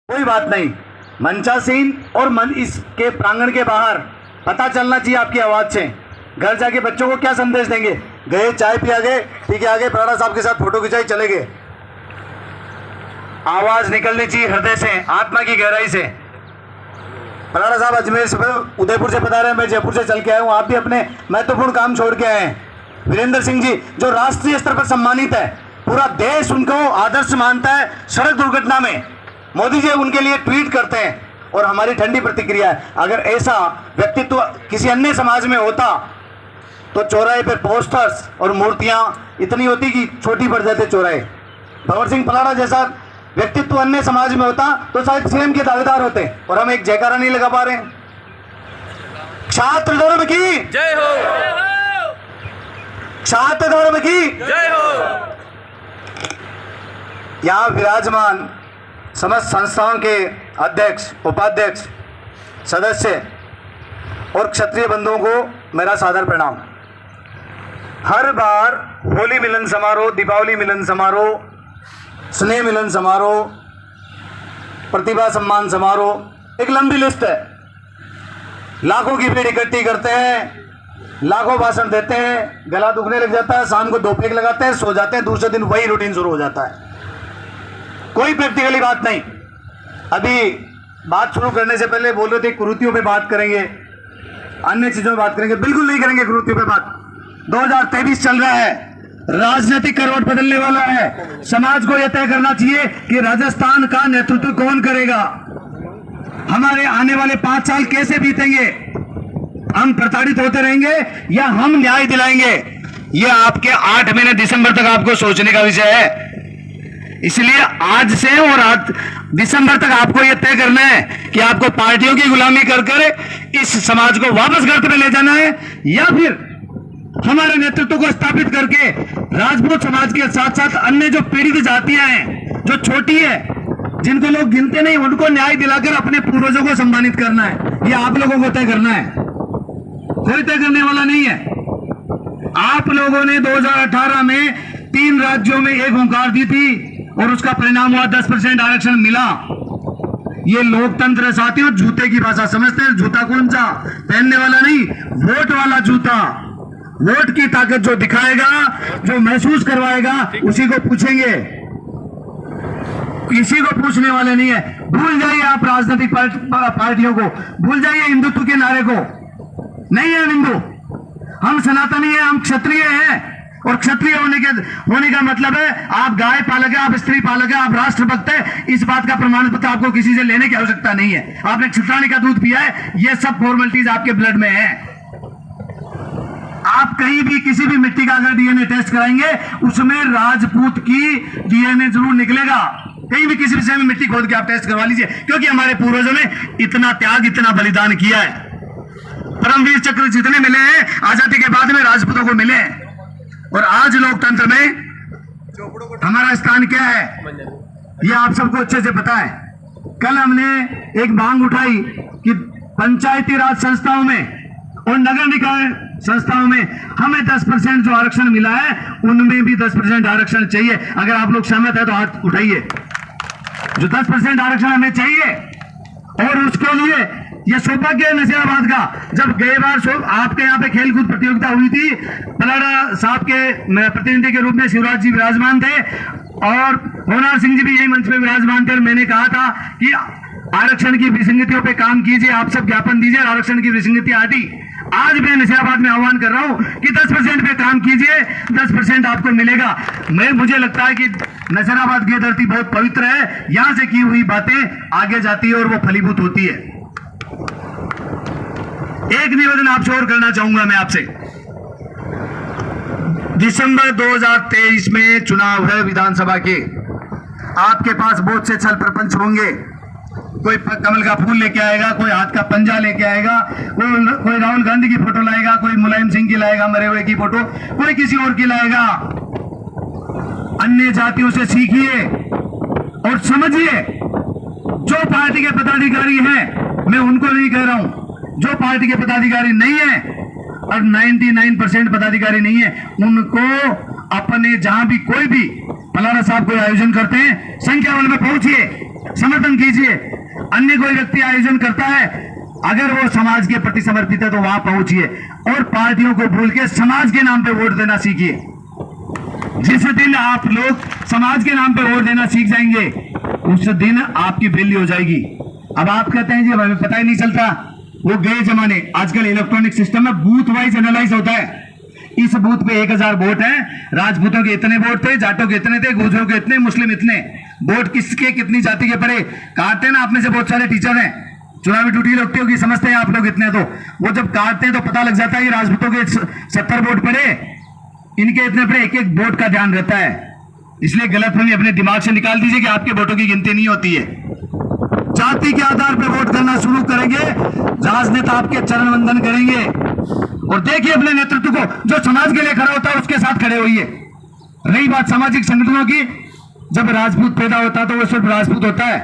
कोई बात नहीं, मंचासीन और मन इसके प्रांगण के बाहर पता चलना चाहिए आपकी आवाज़ से। घर जाके बच्चों को क्या संदेश देंगे? गए, चाय पिया गए, ठीक है, आगे पराड़ा साहब के साथ फोटो खिंचाई, चले गए। आवाज़ निकलनी चाहिए हृदय से, आत्मा की गहराई से। पराड़ा साहब अजमेर से, उदयपुर से बता रहे हैं, मैं जयपुर से चल के आया हूँ। आप भी अपने महत्वपूर्ण काम छोड़ के आए हैं। वीरेंद्र सिंह जी जो राष्ट्रीय स्तर पर सम्मानित है, पूरा देश उनको आदर्श मानता है। सड़क दुर्घटना में मोदी जी उनके लिए ट्वीट करते हैं और हमारी ठंडी प्रतिक्रिया है। अगर ऐसा व्यक्तित्व किसी अन्य समाज में होता तो चौराहे पर पोस्टर्स और मूर्तियां इतनी होती कि छोटी पड़ जाते चौराहे। भंवर सिंह पलाड़ा जैसा व्यक्तित्व अन्य समाज में होता तो शायद सीएम के दावेदार होते, और हम एक जयकारा नहीं लगा पा रहे हैं। छात्र धर्म की जय हो, छात्र धर्म की जय हो। यहाँ विराजमान समस्त संस्थाओं के अध्यक्ष, उपाध्यक्ष, सदस्य और क्षत्रिय बंधुओं को मेरा सादर प्रणाम। हर बार होली मिलन समारोह, दीपावली मिलन समारोह, स्नेह मिलन समारोह, प्रतिभा सम्मान समारोह, एक लंबी लिस्ट है। लाखों की भीड़ इकट्ठी करते हैं, लाखों भाषण देते हैं, गला दुखने लग जाता है, शाम को 2 पैक लगाते हैं, सो जाते हैं, दूसरे दिन वही रूटीन शुरू हो जाता है। कोई प्रैक्टिकली बात नहीं। अभी बात शुरू करने से पहले बोल रहे थे कुरीतियों पे बात करेंगे, अन्य चीजों पे बात करेंगे। बिल्कुल नहीं करेंगे कुरीतियों पे बात। 2023 चल रहा है, राजनीतिक करवट बदलने वाला है। समाज को यह तय करना चाहिए कि राजस्थान का नेतृत्व कौन करेगा, हमारे आने वाले 5 साल कैसे बीतेंगे, हम प्रताड़ित होते रहेंगे या हम न्याय दिलाएंगे। यह आपके 8 महीने दिसंबर तक आपको सोचने का विषय है। इसलिए आज से और आज दिसंबर तक आपको यह तय करना है कि आपको पार्टियों की गुलामी कर कर इस समाज को वापस गर्त में ले जाना है, या फिर हमारे नेतृत्व को स्थापित करके राजपूत समाज के साथ साथ अन्य जो पीड़ित जातियां हैं, जो छोटी है, जिनको लोग गिनते नहीं, उनको न्याय दिलाकर अपने पूर्वजों को सम्मानित करना है। यह आप लोगों को तय करना है, कोई तय करने वाला नहीं है। आप लोगों ने 2018 में 3 राज्यों में एक हुंकार दी थी और उसका परिणाम हुआ 10% आरक्षण मिला। ये लोकतंत्र साथियों, जूते की भाषा समझते हैं। जूता कौन सा? पहनने वाला नहीं, वोट वाला जूता। वोट की ताकत जो दिखाएगा, जो महसूस करवाएगा, उसी को पूछेंगे, किसी को पूछने वाले नहीं है। भूल जाइए आप राजनीतिक पार्टियों को, भूल जाइए हिंदुत्व के नारे को। नहीं है हिंदू, हम सनातनी है, हम क्षत्रिय हैं। और क्षत्रिय होने का मतलब है आप गाय पालक है, आप स्त्री पालक है, आप राष्ट्रभक्त है। इस बात का प्रमाण पत्र आपको किसी से लेने की आवश्यकता नहीं है। आपने क्षत्राणी का दूध पिया है, ये सब फॉर्मेलिटीज आपके ब्लड में है। आप कहीं भी किसी भी मिट्टी का अगर डीएनए टेस्ट कराएंगे, उसमें राजपूत की डीएनए जरूर निकलेगा। कहीं भी किसी विषय में मिट्टी खोद के आप टेस्ट करवा लीजिए, क्योंकि हमारे पूर्वजों ने इतना त्याग, इतना बलिदान किया है। परमवीर चक्र जितने मिले हैं आजादी के बाद में राजपूतों को मिले हैं। और आज लोकतंत्र में हमारा स्थान क्या है, यह आप सबको अच्छे से पता है। कल हमने एक मांग उठाई कि पंचायती राज संस्थाओं में और नगर निकाय संस्थाओं में हमें 10% जो आरक्षण मिला है, उनमें भी 10% आरक्षण चाहिए। अगर आप लोग सहमत है तो हाथ उठाइए। जो 10% आरक्षण हमें चाहिए, और उसके लिए यह सौभाग्य है नसीराबाद का, जब गए बार आपके यहाँ पे खेलकूद प्रतियोगिता हुई थी, पलाड़ा साहब के प्रतिनिधि के रूप में शिवराज जी विराजमान थे और होनार सिंह जी भी यही मंच पे विराजमान थे। और मैंने कहा था कि आरक्षण की विसंगतियों पे काम कीजिए, आप सब ज्ञापन दीजिए, आरक्षण की विसंगतियां हटी। आज मैं नसीराबाद में आह्वान कर रहा हूं कि 10% पे काम कीजिए, 10% आपको मिलेगा। मुझे लगता है कि नसीराबाद की धरती बहुत पवित्र है, यहां से की हुई बातें आगे जाती है और वो फलीभूत होती है। एक निवेदन आपसे और करना चाहूंगा मैं आपसे। दिसंबर 2023 में चुनाव है विधानसभा के। आपके पास बहुत से छल प्रपंच होंगे। कोई कमल का फूल लेके आएगा, कोई हाथ का पंजा लेके आएगा, कोई राहुल गांधी की फोटो लाएगा, कोई मुलायम सिंह की लाएगा, मरे हुए की फोटो, कोई किसी और की लाएगा। अन्य जातियों से सीखिए और समझिए। जो पार्टी के पदाधिकारी हैं, मैं उनको नहीं कह रहा हूं, जो पार्टी के पदाधिकारी नहीं है और 99% पदाधिकारी नहीं है, उनको अपने जहां भी कोई भी पलाड़ा साहब कोई आयोजन करते हैं, संख्या बल में पहुंचिए, समर्थन कीजिए। अन्य कोई व्यक्ति आयोजन करता है, अगर वो समाज के प्रति समर्पित है तो वहां पहुंचिए और पार्टियों को भूल के समाज के नाम पे वोट देना सीखिए। जिस दिन आप लोग समाज के नाम पे वोट देना सीख जाएंगे, उस दिन आपकी वैल्यू हो जाएगी। अब आप कहते हैं जी हमें पता ही नहीं चलता, वो गए जमाने। आजकल इलेक्ट्रॉनिक सिस्टम में बूथ वाइज एनालाइज होता है। इस बूथ पे 1000 वोट है, राजपूतों के इतने वोट थे, जाटों के इतने थे, गुजरों के इतने, मुस्लिम इतने। वोट किसके कितनी जाति के पड़े काटते हैं ना। आप में से बहुत सारे टीचर हैं, चुनावी ड्यूटी लगती होगी, समझते हैं आप लोग इतने। तो वो जब काटते हैं तो पता लग जाता है कि राजपूतों के 70 वोट पड़े, इनके इतने पड़े। एक एक वोट का ध्यान रहता है। इसलिए गलतफहमी अपने दिमाग से निकाल दीजिए कि आपके वोटों की गिनती नहीं होती है। जाति के आधार पर वोट करना शुरू करेंगे, राजनेता आपके चरण वंदन करेंगे। और देखिए अपने नेतृत्व को, जो समाज के लिए खड़ा होता है उसके साथ खड़े होइए। रही बात सामाजिक संगठनों की, जब राजपूत पैदा होता है तो वो सिर्फ राजपूत होता है,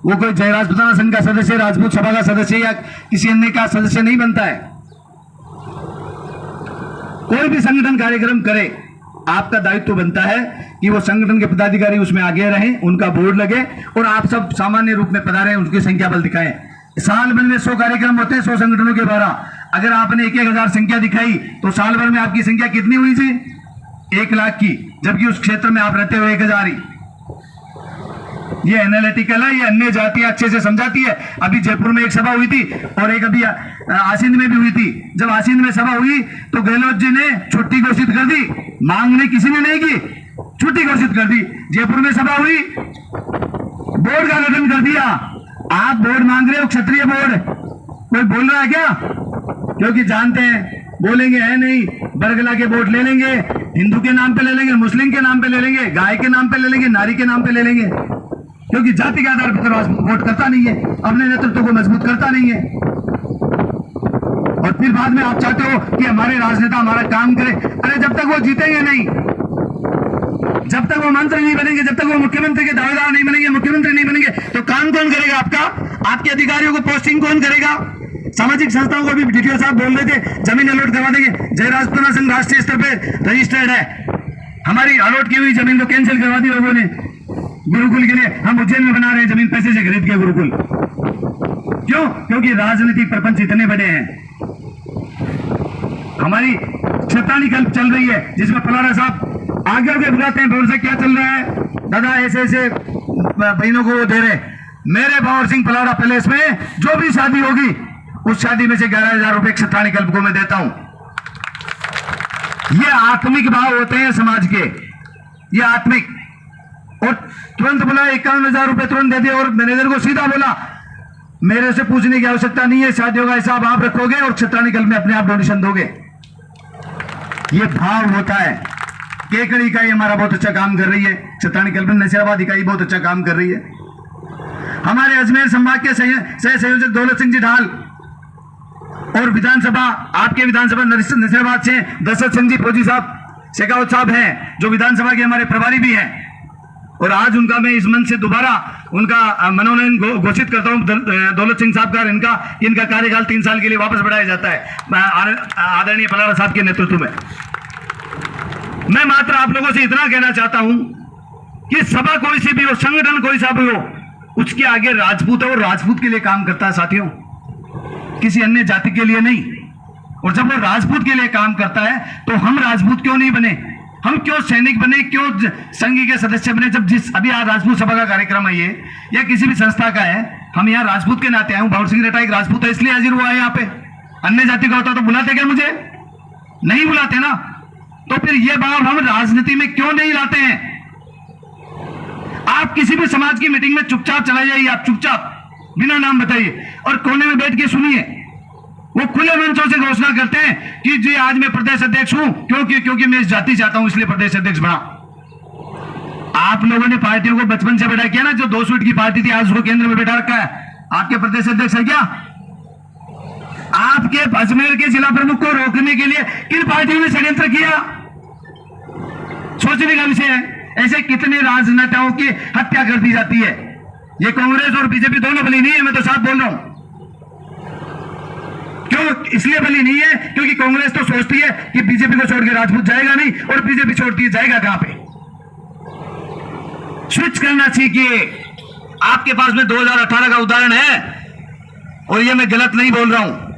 वो कोई जय राजपूताना संघ का सदस्य, राजपूत सभा का सदस्य या किसी अन्य का सदस्य नहीं बनता है। कोई भी संगठन कार्यक्रम करे, आपका दायित्व बनता है कि वो संगठन के पदाधिकारी उसमें आगे रहें, उनका बोर्ड लगे और आप सब सामान्य रूप में पधारें, उनकी संख्या बल दिखाएं। साल भर में 100 कार्यक्रम होते हैं, 100 संगठनों के द्वारा। अगर आपने 1,000 संख्या दिखाई तो साल भर में आपकी संख्या कितनी हुई थी? 1 लाख की, जबकि उस क्षेत्र में आप रहते हो 1000 ही। ये एनालिटिकल है, ये अन्य जातियां अच्छे से समझाती है। अभी जयपुर में एक सभा हुई थी और एक अभी आसींद में भी हुई थी। जब आसींद में सभा हुई तो गहलोत जी ने छुट्टी घोषित कर दी, मांग ने किसी ने नहीं की, छुट्टी घोषित कर दी। जयपुर में सभा हुई, बोर्ड का गठन कर दिया। आप बोर्ड मांग रहे हो, क्षत्रिय बोर्ड, कोई बोल रहा है क्या? क्योंकि जानते हैं बोलेंगे है नहीं, बरगला के वोट ले लेंगे, हिंदू के नाम पे ले लेंगे, मुस्लिम के नाम पे ले लेंगे, गाय के नाम पे ले लेंगे, नारी के नाम पे ले लेंगे, क्योंकि जाति के आधार पर वोट करता नहीं है, अपने नेतृत्व को मजबूत करता नहीं है। और फिर बाद में आप चाहते हो कि हमारे राजनेता हमारा काम करे। अरे जब तक वो जीतेंगे नहीं, जब तक वो मंत्री नहीं बनेंगे, जब तक वो मुख्यमंत्री के दावेदार नहीं बनेंगे, मुख्यमंत्री नहीं बनेंगे, तो काम कौन करेगा आपका? आपके अधिकारियों को पोस्टिंग कौन करेगा? सामाजिक संस्थाओं को भी डीटीओ साहब बोल रहे थे जमीन अलॉट करवा देंगे। जय राजपूताना संघ राष्ट्रीय स्तर पे रजिस्टर्ड है, हमारी अलॉट की हुई जमीन को कैंसिल करवा दी लोगों ने। गुरुकुल के लिए हम उज्जैन में बना रहे हैं जमीन, पैसे से खरीद के गुरुकुल। क्यों? क्योंकि राजनीतिक प्रपंच इतने बड़े हैं। हमारी क्षेत्रानी कल्प चल रही है जिसमें पलारा साहब आगे आगे बुलाते हैं, बोल से क्या चल रहा है दादा, ऐसे ऐसे बहनों को वो दे रहे। मेरे भंवर सिंह पलारा पैलेस में जो भी शादी होगी उस शादी में से 11,000 रुपए क्षेत्रानी कल्प को मैं देता हूं। ये आत्मिक भाव होते हैं समाज के, ये आत्मिक। और तुरंत बोला 51,000 रुपए तुरंत दे दिए और मैनेजर को सीधा बोला मेरे से पूछने की आवश्यकता नहीं है, शादियों का हिसाब आप रखोगे और क्षेत्रानी कल्प में अपने आप डोनेशन दोगे। ये भाव होता है। केकड़ी इकाई हमारा बहुत अच्छा काम कर रही है, क्षेत्रानी कल्प में नसीराबाद इकाई बहुत अच्छा काम कर रही है। हमारे अजमेर संभाग के सह संयोजक दौलत सिंह जी ढाल और विधानसभा, आपके विधानसभा नसीराबाद से दशरथ सिंह जी फौजी साहब शेखावत साहब हैं, जो विधानसभा के हमारे प्रभारी भी हैं। और आज उनका मैं इस मंच से दोबारा उनका मनोनयन घोषित करता हूं। दौलत सिंह साहब का इनका कार्यकाल 3 साल के लिए वापस बढ़ाया जाता है आदरणीय पलारा साहब के नेतृत्व में। मैं मात्र आप लोगों से इतना कहना चाहता हूं कि सभा कोई सी भी हो, संगठन कोई सा भी हो, उसके आगे राजपूत है और राजपूत के लिए काम करता है साथियों, किसी अन्य जाति के लिए नहीं। और जब वो राजपूत के लिए काम करता है तो हम राजपूत क्यों नहीं बने? हम क्यों सैनिक बने? क्यों संघ के सदस्य बने? जब जिस अभी आज राजपूत सभा का कार्यक्रम है ये, या किसी भी संस्था का है, हम यहाँ राजपूत के नाते आए हूं। भंवर सिंह रेटा एक राजपूत है इसलिए हाजिर हुआ है यहाँ पे। अन्य जाति का होता तो बुलाते क्या मुझे? नहीं बुलाते ना। तो फिर ये भाव हम राजनीति में क्यों नहीं लाते हैं? आप किसी भी समाज की मीटिंग में चुपचाप चला जाइए, आप चुपचाप बिना नाम बताइए और कोने में बैठ के सुनिए। वो खुले मंचों से घोषणा करते हैं कि जी आज मैं प्रदेश अध्यक्ष हूं, क्योंकि मैं इस जाति चाहता हूं इसलिए प्रदेश अध्यक्ष बना। आप लोगों ने पार्टियों को बचपन से बैठा किया ना, जो 2 सीट की पार्टी थी आज उसको केंद्र में बैठा रखा है। आपके प्रदेश अध्यक्ष है क्या? आपके अजमेर के जिला प्रमुख को रोकने के लिए किन पार्टियों ने षड्यंत्र किया? सोचने का विषय है। ऐसे कितने राजनेताओं की हत्या कर दी जाती है। ये कांग्रेस और बीजेपी दोनों भली नहीं है, मैं तो साफ बोल रहा हूं। क्यों इसलिए भली नहीं है? क्योंकि कांग्रेस तो सोचती है कि बीजेपी को छोड़ के राजपूत जाएगा नहीं, और बीजेपी छोड़ती है जाएगा कहां पे? स्विच करना सीखिए। आपके पास में 2018 का उदाहरण है और ये मैं गलत नहीं बोल रहा हूं।